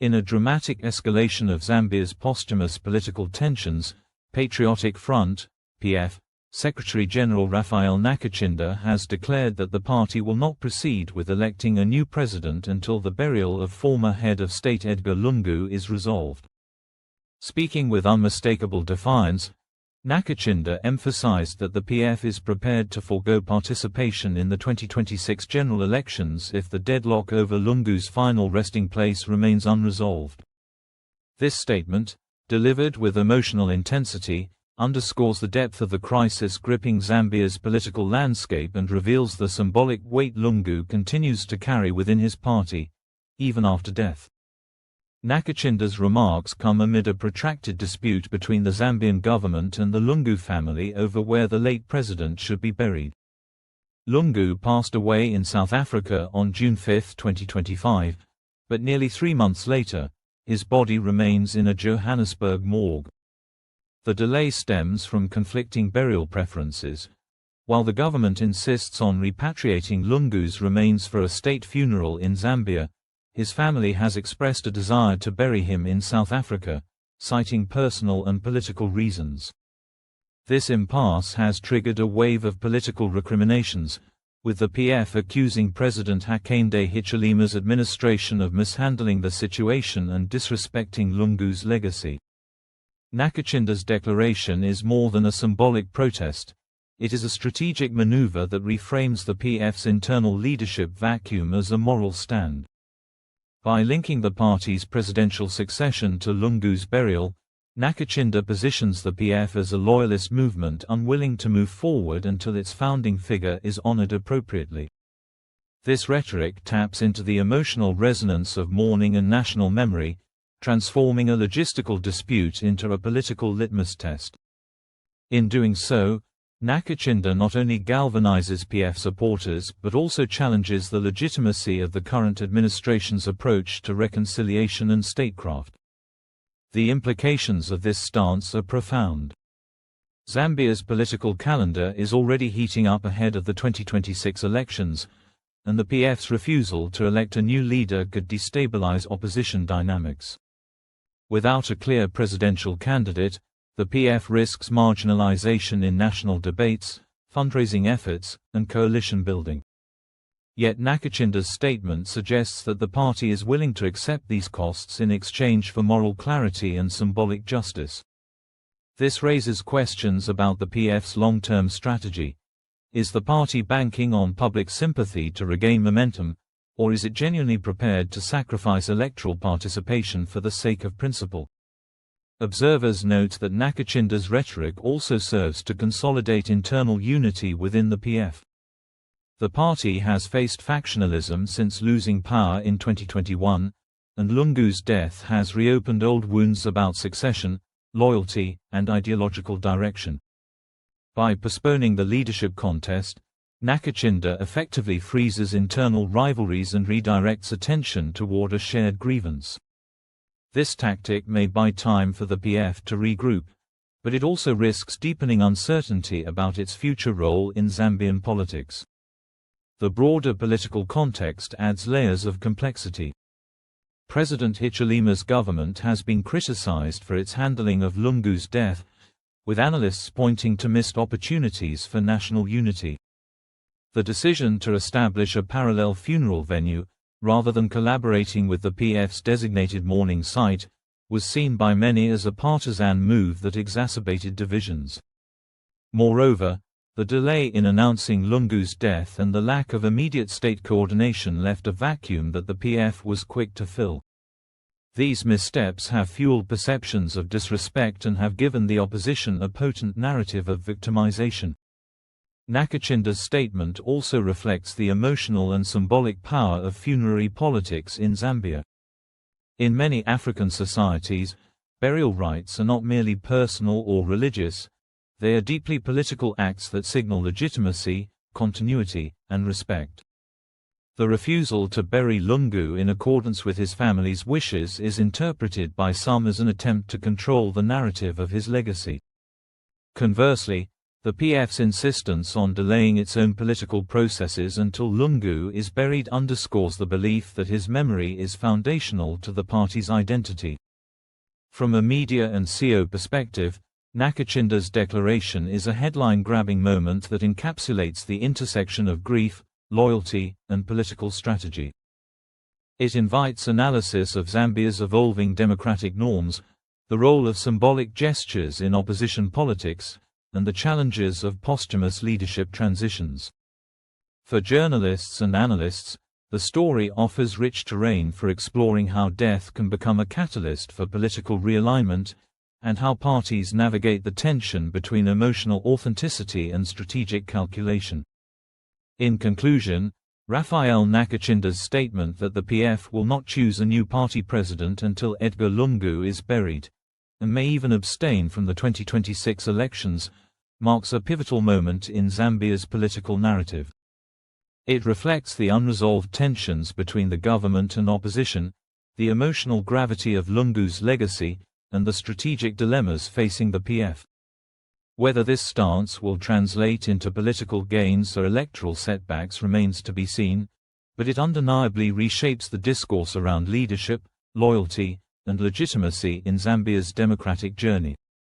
In a dramatic escalation of Zambia's posthumous political tensions, Patriotic Front (PF) Secretary-General Raphael Nakachinda has declared that the party will not proceed with electing a new president until the burial of former head of state Edgar Lungu is resolved. Speaking with unmistakable defiance, Nakachinda emphasized that the PF is prepared to forego participation in the 2026 general elections if the deadlock over Lungu's final resting place remains unresolved. This statement, delivered with emotional intensity, underscores the depth of the crisis gripping Zambia's political landscape and reveals the symbolic weight Lungu continues to carry within his party, even after death. Nakachinda's remarks come amid a protracted dispute between the Zambian government and the Lungu family over where the late president should be buried. Lungu passed away in South Africa on June 5, 2025, but nearly 3 months later, his body remains in a Johannesburg morgue. The delay stems from conflicting burial preferences. While the government insists on repatriating Lungu's remains for a state funeral in Zambia, his family has expressed a desire to bury him in South Africa, citing personal and political reasons. This impasse has triggered a wave of political recriminations, with the PF accusing President Hakainde Hichilema's administration of mishandling the situation and disrespecting Lungu's legacy. Nakachinda's declaration is more than a symbolic protest. It is a strategic maneuver that reframes the PF's internal leadership vacuum as a moral stand. By linking the party's presidential succession to Lungu's burial, Nakachinda positions the PF as a loyalist movement unwilling to move forward until its founding figure is honored appropriately. This rhetoric taps into the emotional resonance of mourning and national memory, transforming a logistical dispute into a political litmus test. In doing so, Nakachinda not only galvanizes PF supporters but also challenges the legitimacy of the current administration's approach to reconciliation and statecraft. The implications of this stance are profound. Zambia's political calendar is already heating up ahead of the 2026 elections, and the PF's refusal to elect a new leader could destabilize opposition dynamics. Without a clear presidential candidate, the PF risks marginalization in national debates, fundraising efforts, and coalition building. Yet Nakachinda's statement suggests that the party is willing to accept these costs in exchange for moral clarity and symbolic justice. This raises questions about the PF's long-term strategy. Is the party banking on public sympathy to regain momentum, or is it genuinely prepared to sacrifice electoral participation for the sake of principle? Observers note that Nakachinda's rhetoric also serves to consolidate internal unity within the PF. The party has faced factionalism since losing power in 2021, and Lungu's death has reopened old wounds about succession, loyalty, and ideological direction. By postponing the leadership contest, Nakachinda effectively freezes internal rivalries and redirects attention toward a shared grievance. This tactic may buy time for the PF to regroup, but it also risks deepening uncertainty about its future role in Zambian politics. The broader political context adds layers of complexity. President Hichilema's government has been criticized for its handling of Lungu's death, with analysts pointing to missed opportunities for national unity. The decision to establish a parallel funeral venue, rather than collaborating with the PF's designated mourning site, was seen by many as a partisan move that exacerbated divisions. Moreover, the delay in announcing Lungu's death and the lack of immediate state coordination left a vacuum that the PF was quick to fill. These missteps have fueled perceptions of disrespect and have given the opposition a potent narrative of victimization. Nakachinda's statement also reflects the emotional and symbolic power of funerary politics in Zambia. In many African societies, burial rites are not merely personal or religious, they are deeply political acts that signal legitimacy, continuity, and respect. The refusal to bury Lungu in accordance with his family's wishes is interpreted by some as an attempt to control the narrative of his legacy. Conversely, The PF's insistence on delaying its own political processes until Lungu is buried underscores the belief that his memory is foundational to the party's identity. From a media and CO perspective, Nakachinda's declaration is a headline-grabbing moment that encapsulates the intersection of grief, loyalty, and political strategy. It invites analysis of Zambia's evolving democratic norms, the role of symbolic gestures in opposition politics, and the challenges of posthumous leadership transitions. For journalists and analysts, the story offers rich terrain for exploring how death can become a catalyst for political realignment, and how parties navigate the tension between emotional authenticity and strategic calculation. In conclusion, Raphael Nakachinda's statement that the PF will not choose a new party president until Edgar Lungu is buried, and may even abstain from the 2026 elections, marks a pivotal moment in Zambia's political narrative. It reflects the unresolved tensions between the government and opposition, the emotional gravity of Lungu's legacy, and the strategic dilemmas facing the PF. Whether this stance will translate into political gains or electoral setbacks remains to be seen, but it undeniably reshapes the discourse around leadership, loyalty, and legitimacy in Zambia's democratic journey.